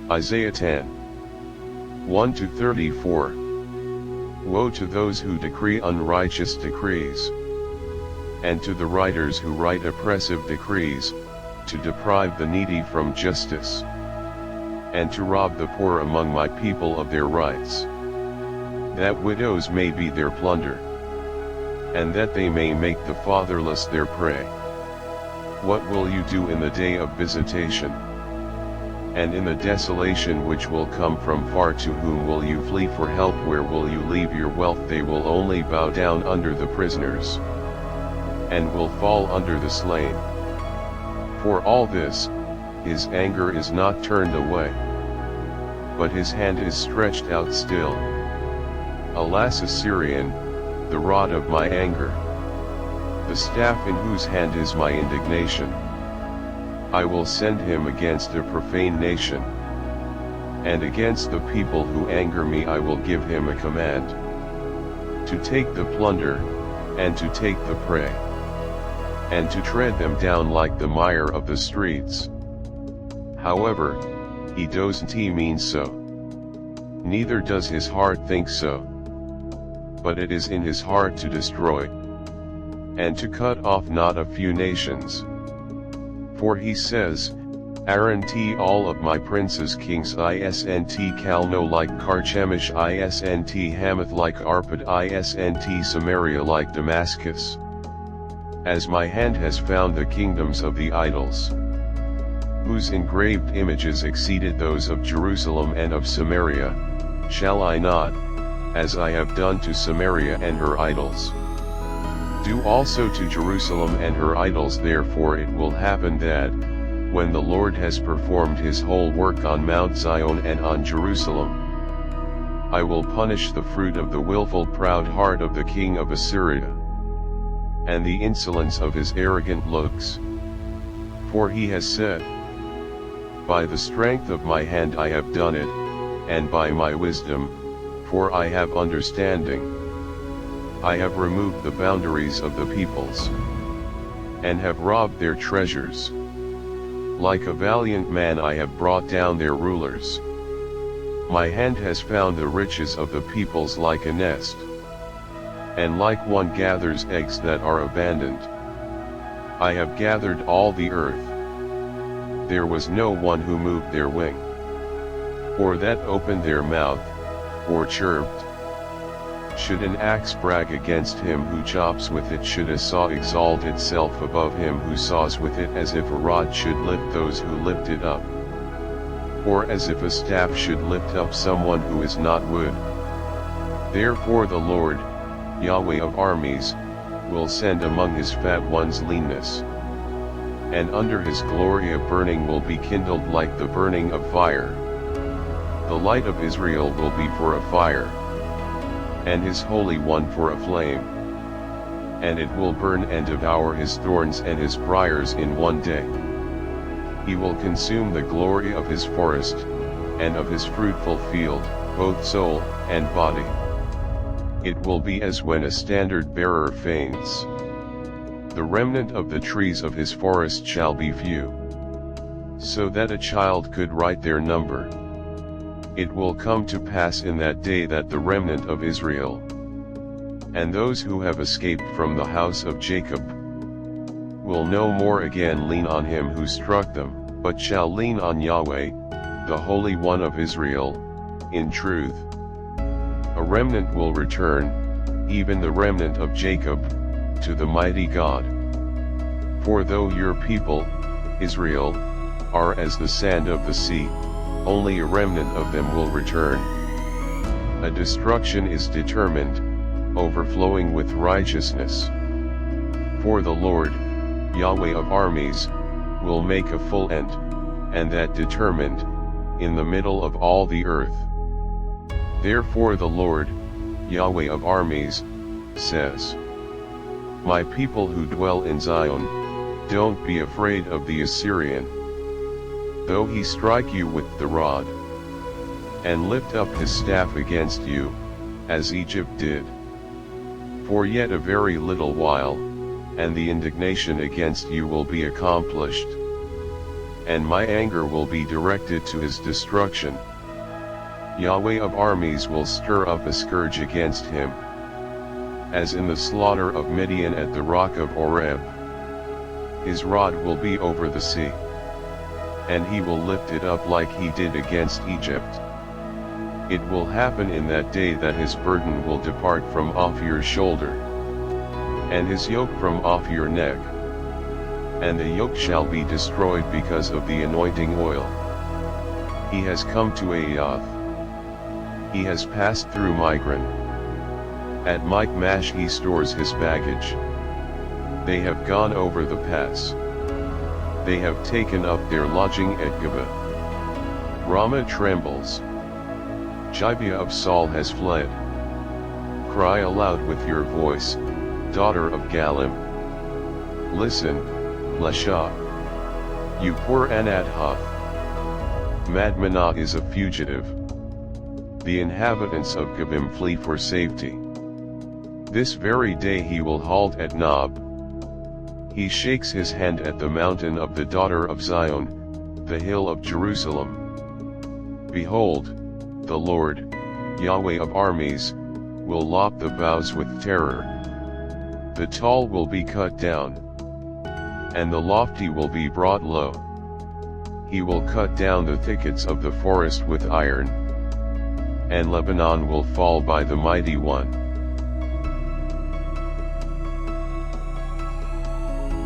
Isaiah 10. 1-34. Woe to those who decree unrighteous decrees, and to the writers who write oppressive decrees, to deprive the needy from justice, and to rob the poor among my people of their rights, that widows may be their plunder, and that they may make the fatherless their prey. What will you do in the day of visitation? And in the desolation which will come from far? To whom will you flee for help? Where will you leave your wealth? They will only bow down under the prisoners, and will fall under the slain. For all this, his anger is not turned away, but his hand is stretched out still. Alas, Assyrian, the rod of my anger, the staff in whose hand is my indignation. I will send him against a profane nation, and against the people who anger me I will give him a command, to take the plunder, and to take the prey, and to tread them down like the mire of the streets. However, he doesn't mean so, neither does his heart think so, but it is in his heart to destroy, and to cut off not a few nations. For he says, Arent all of my princes kings isnt Calno like Carchemish isnt Hamath like Arpad isnt Samaria like Damascus. As my hand has found the kingdoms of the idols, whose engraved images exceeded those of Jerusalem and of Samaria, shall I not, as I have done to Samaria and her idols, do also to Jerusalem and her idols? Therefore it will happen that, when the Lord has performed his whole work on Mount Zion and on Jerusalem, I will punish the fruit of the willful proud heart of the king of Assyria, and the insolence of his arrogant looks. For he has said, by the strength of my hand I have done it, and by my wisdom, for I have understanding, I have removed the boundaries of the peoples, and have robbed their treasures. Like a valiant man I have brought down their rulers. My hand has found the riches of the peoples like a nest, and like one gathers eggs that are abandoned. I have gathered all the earth. There was no one who moved their wing, or that opened their mouth, or chirped. Should an axe brag against him who chops with it? Should a saw exalt itself above him who saws with it? As if a rod should lift those who lift it up, or as if a staff should lift up someone who is not wood. Therefore the Lord, Yahweh of armies, will send among his fat ones leanness, and under his glory a burning will be kindled like the burning of fire. The light of Israel will be for a fire, and his Holy One for a flame, and it will burn and devour his thorns and his briars in one day. He will consume the glory of his forest, and of his fruitful field, both soul and body. It will be as when a standard-bearer faints. The remnant of the trees of his forest shall be few, so that a child could write their number. It will come to pass in that day that the remnant of Israel, and those who have escaped from the house of Jacob, will no more again lean on him who struck them, but shall lean on Yahweh, the Holy One of Israel, in truth. A remnant will return, even the remnant of Jacob, to the mighty God. For though your people, Israel, are as the sand of the sea, only a remnant of them will return. A destruction is determined, overflowing with righteousness. For the Lord, Yahweh of armies, will make a full end, and that determined, in the middle of all the earth. Therefore the Lord, Yahweh of armies, says, my people who dwell in Zion, don't be afraid of the Assyrian. Though he strike you with the rod, and lift up his staff against you, as Egypt did. For yet a very little while, and the indignation against you will be accomplished. and my anger will be directed to his destruction. Yahweh of armies will stir up a scourge against him, as in the slaughter of Midian at the rock of Oreb. His rod will be over the sea, and he will lift it up like he did against Egypt. It will happen in that day that his burden will depart from off your shoulder, and his yoke from off your neck. And the yoke shall be destroyed because of the anointing oil. He has come to Aioth. He has passed through Migron. At Michmash he stores his baggage. They have gone over the pass. They have taken up their lodging at Geba. Ramah trembles. Gibeah of Saul has fled. Cry aloud with your voice, daughter of Gallim. Listen, Lesha. You poor Anathoth. Madmenah is a fugitive. The inhabitants of Gebim flee for safety. This very day he will halt at Nob. He shakes his hand at the mountain of the daughter of Zion, the hill of Jerusalem. Behold, the Lord, Yahweh of armies, will lop the boughs with terror. The tall will be cut down, and the lofty will be brought low. He will cut down the thickets of the forest with iron, and Lebanon will fall by the mighty one.